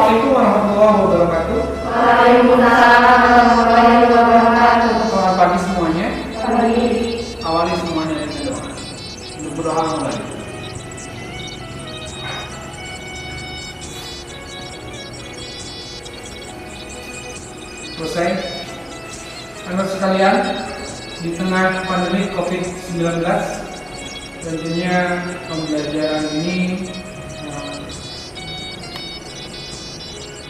Assalamualaikum warahmatullahi wabarakatuh. Waalaikumsalam warahmatullahi wabarakatuh. Selamat pagi semuanya. Pagi. Awali semuanya dengan doa. Untuk berdoa mulai. Selesai. Anak sekalian, di tengah pandemi COVID-19, tentunya pembelajaran ini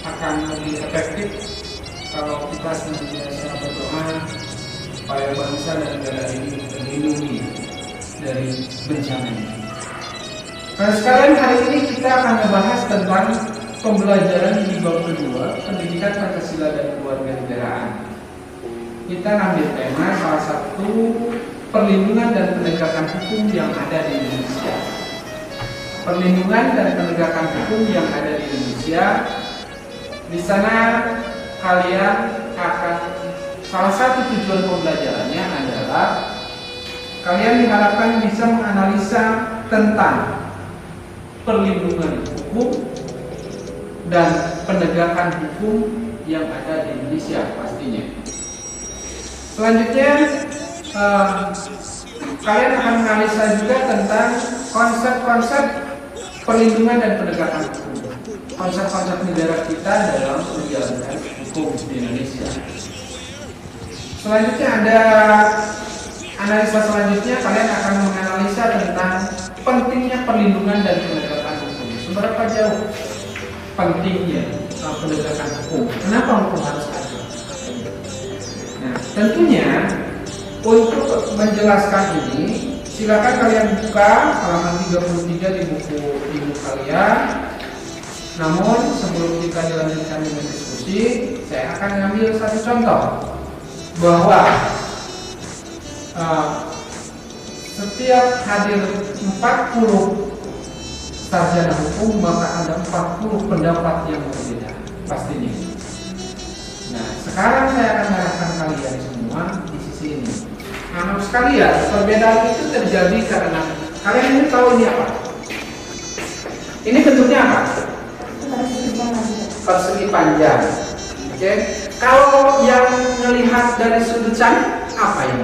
akan lebih efektif kalau kita senantiasa berdoa supaya bangsa dan negara ini terlindungi dari bencana ini. Nah, sekalian hari ini kita akan membahas tentang pembelajaran di bab kedua, pendidikan Pancasila dan Kewarganegaraan. Kita ambil tema salah satu perlindungan dan penegakan hukum yang ada di Indonesia. Perlindungan dan penegakan hukum yang ada di Indonesia. Di sana kalian akan, salah satu tujuan pembelajarannya adalah kalian diharapkan bisa menganalisa tentang perlindungan hukum dan penegakan hukum yang ada di Indonesia pastinya. Selanjutnya kalian akan menganalisa juga tentang konsep-konsep perlindungan dan penegakan hukum, konsep-konsep negara kita dalam menjalankan hukum di Indonesia. Selanjutnya ada analisa selanjutnya, kalian akan menganalisa tentang pentingnya perlindungan dan penegakan hukum. Seberapa jauh pentingnya penegakan hukum? Kenapa hukum harus ada? Nah, tentunya untuk menjelaskan ini, silakan kalian buka halaman 33 di buku kalian. Namun sebelum kita dilanjutkan dengan diskusi, saya akan mengambil satu contoh bahwa setiap hadir 40 sarjana hukum, maka ada 40 pendapat yang berbeda pastinya. Nah, sekarang saya akan mengarahkan kalian semua di sisi ini. Anak sekalian, perbedaan itu terjadi karena kalian ini tahu ini apa? Ini bentuknya apa? Persegi panjang. Oke. Kalau yang melihat dari sudut sana apa ini?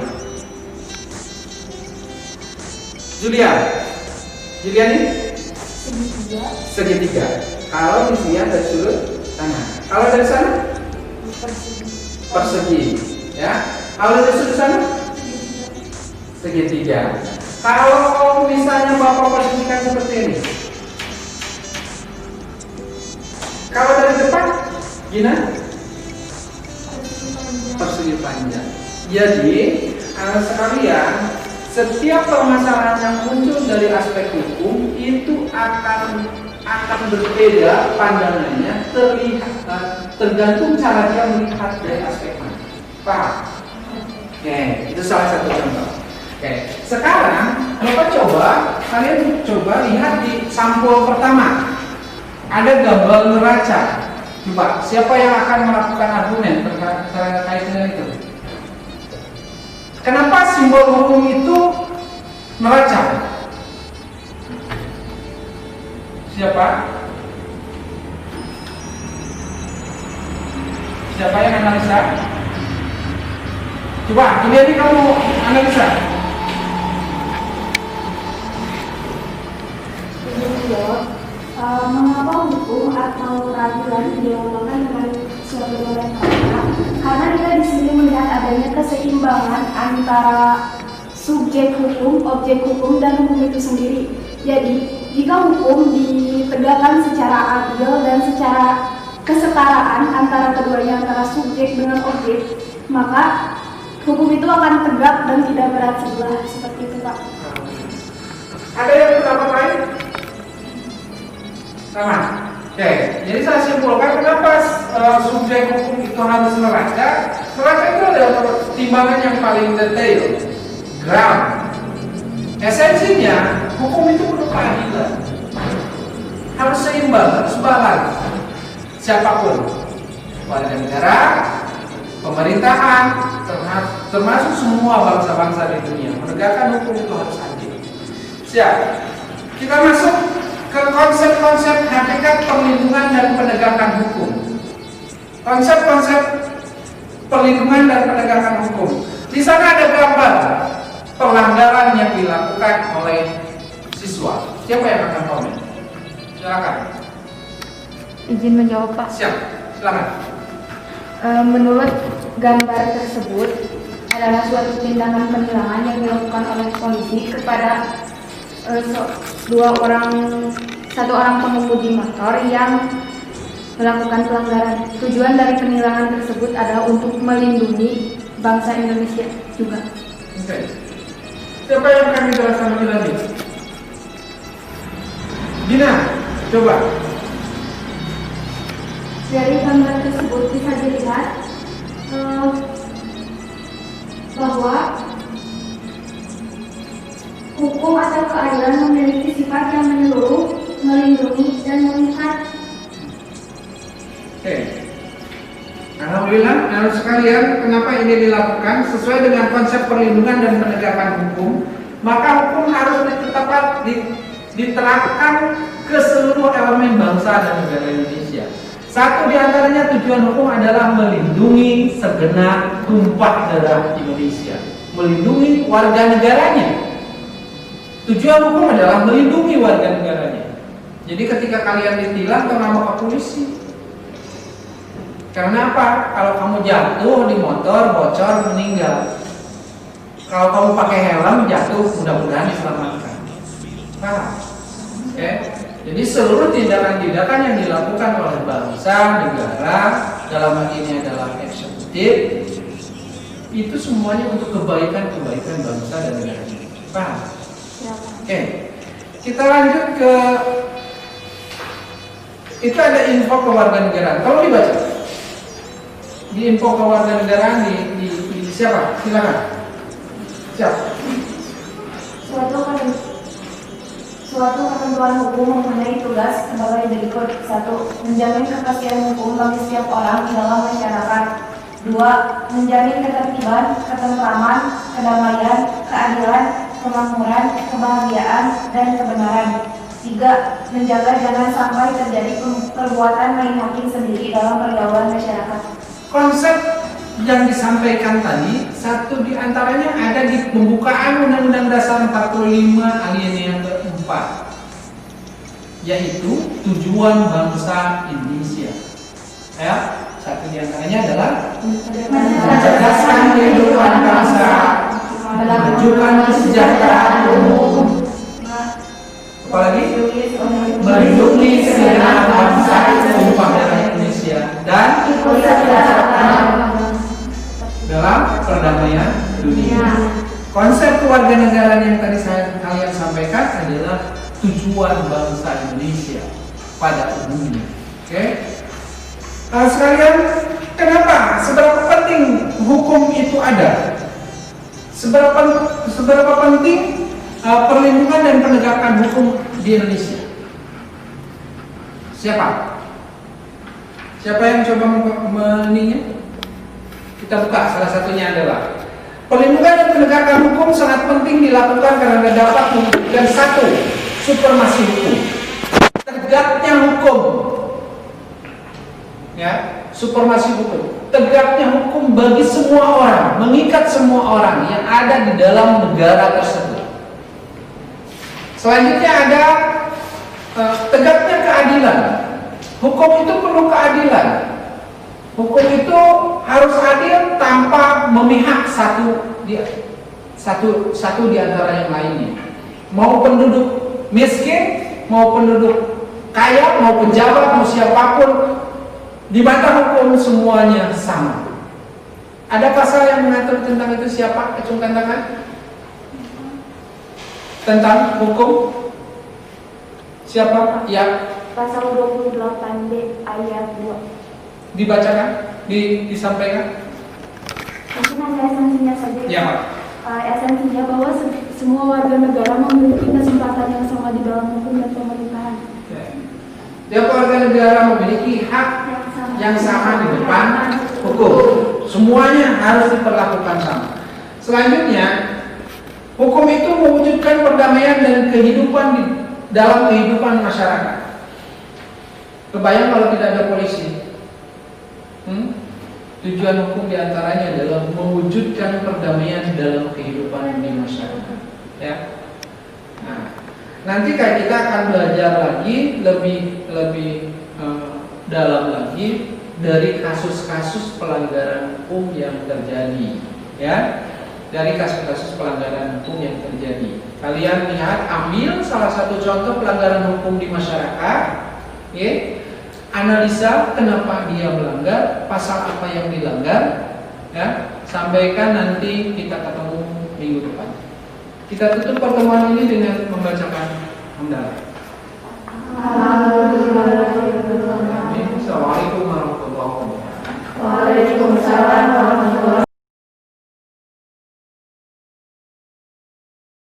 Julian ini? Segitiga. Kalau dilihat dari sudut sana. Kalau dari sana? Persegi. Ya. Kalau dari sudut sana? Segitiga. Kalau misalnya Bapak posisikan seperti ini. Kalau dari depan, gimana? Persegi panjang. Jadi, anak sekalian, setiap permasalahan yang muncul dari aspek hukum itu akan berbeda pandangannya, tergantung cara dia melihat dari aspek mana. Paham? Oke, itu salah satu contoh. Oke, sekarang kalian coba lihat di sampul pertama. Ada gambar neraca. Coba, siapa yang akan melakukan argumen terkait dengan itu? Kenapa simbol hukum itu neraca? Siapa? Siapa yang analisa? Coba, ini kamu analisa. Mengapa hukum atau peradilan dilambangkan dengan suatu neraca? Karena kita di sini melihat adanya keseimbangan antara subjek hukum, objek hukum, dan hukum itu sendiri. Jadi, jika hukum ditegakkan secara adil dan secara kesetaraan antara keduanya, antara subjek dengan objek, maka hukum itu akan tegak dan tidak berat sebelah. Seperti itu, Pak. Ada yang pendapat lain? Sama. Oke, jadi saya simpulkan kenapa subjek hukum itu harus neraca. Neraca itu adalah timbangan yang paling detail, gram. Esensinya, hukum itu perlu keadilan, harus seimbang, harus balance. Siapapun, warga negara, pemerintahan, termasuk semua bangsa-bangsa di dunia, menegakkan hukum itu harus adil. Siap. Kita masuk ke konsep-konsep hakikat perlindungan dan penegakan hukum. Konsep-konsep perlindungan dan penegakan hukum. Di sana ada gambar pelanggaran yang dilakukan oleh siswa. Siapa yang akan komen? Silakan. Izin menjawab, Pak. Siap, silakan. Menurut gambar tersebut adalah suatu tindakan penilangan yang dilakukan oleh polisi kepada satu orang pengemudi motor yang melakukan pelanggaran. Tujuan dari penilangan tersebut adalah untuk melindungi bangsa Indonesia juga. Oke. Siapa yang akan menjelaskan lebih lanjut? Dina, coba. Dari gambar tersebut bisa dilihat bahwa hukum atau keadilan memiliki sifat yang menyeluruh, melindungi, dan melihat. Oke. Alhamdulillah, anak sekalian, kenapa ini dilakukan sesuai dengan konsep perlindungan dan penegakan hukum? Maka hukum harus diterapkan ke seluruh elemen bangsa dan negara Indonesia. Satu di antaranya tujuan hukum adalah melindungi segenap tumpah darah Indonesia, melindungi warga negaranya. Tujuan hukum adalah melindungi warga negaranya. Jadi ketika kalian ditilang, jangan bawa ke polisi. Karena apa? Kalau kamu jatuh di motor, bocor, meninggal. Kalau kamu pakai helm, jatuh, mudah-mudahan diselamatkan. Nah, oke. Jadi seluruh tindakan-tindakan yang dilakukan oleh bangsa, negara, dalam hal ini adalah eksekutif, itu semuanya untuk kebaikan-kebaikan bangsa dan negara. Paham? Oke. Kita lanjut ke itu ada info kewarganegaraan. Tolong dibaca. Di info kewarganegaraan di siapa? Silakan. Siap. Suatu ketentuan hukum mengenai tugas sebagai berikut: 1. Menjamin kepastian hukum bagi setiap orang di dalam masyarakat. 2. Menjamin ketertiban, ketentraman, kedamaian, keadilan, kemakmuran, kebahagiaan, dan kebenaran. 3. Menjaga jangan sampai terjadi perbuatan main hakim sendiri dalam pergaulan masyarakat. Konsep yang disampaikan tadi, satu di antaranya ada di pembukaan Undang-Undang Dasar 45 alinea yang keempat, yaitu tujuan bangsa Indonesia. Ya, satu di antaranya adalah mencerdaskan kehidupan bangsa, memajukan kesejahteraan umum, apalagi melindungi segenap bangsa tumpah darah Indonesia dan dalam perdamaian dunia. Konsep kewarganegaraan yang tadi kalian sampaikan adalah tujuan bangsa Indonesia pada umumnya. Oke? Sekalian, kenapa? Seberapa penting hukum itu ada? Seberapa penting perlindungan dan penegakan hukum di Indonesia? Siapa? Siapa yang coba meninya? Kita buka, salah satunya adalah perlindungan dan penegakan hukum sangat penting dilakukan karena dapat memberikan satu, supremasi hukum, tegaknya hukum, ya, supremasi hukum, tegaknya hukum bagi semua orang, mengikat semua orang yang ada di dalam negara tersebut. Selanjutnya ada tegaknya keadilan. Hukum itu perlu keadilan. Hukum itu harus adil tanpa memihak satu di antara yang lainnya. Mau penduduk miskin, mau penduduk kaya, mau pejabat, mau siapapun, di mata hukum semuanya sama. Ada pasal yang mengatur tentang itu, siapa? Acungkan tangan. Tentang hukum. Siapa? Ya. Pasal 28B ayat 2. Dibacakan, disampaikan. Mungkin ada esensinya saja. Ya, Pak. Esensinya bahwa semua warga negara memiliki kesempatan yang sama di dalam hukum dan pemerintahan. Setiap warga negara memiliki hak yang sama di depan hukum. Semuanya harus diperlakukan sama. Selanjutnya, hukum itu mewujudkan perdamaian dan kehidupan dalam kehidupan masyarakat. Kebayang kalau tidak ada polisi? Tujuan hukum diantaranya adalah mewujudkan perdamaian dalam kehidupan di masyarakat. Ya. Nah, nanti kita akan belajar lagi lebih dalam lagi dari kasus-kasus pelanggaran hukum yang terjadi. Ya, dari kasus-kasus pelanggaran hukum yang terjadi. Kalian lihat, ambil salah satu contoh pelanggaran hukum di masyarakat. Ya. Analisa kenapa dia melanggar, pasal apa yang dilanggar, ya, sampaikan nanti kita ketemu minggu depan. Kita tutup pertemuan ini dengan membacakan hamdalah. Assalamualaikum warahmatullahi wabarakatuh.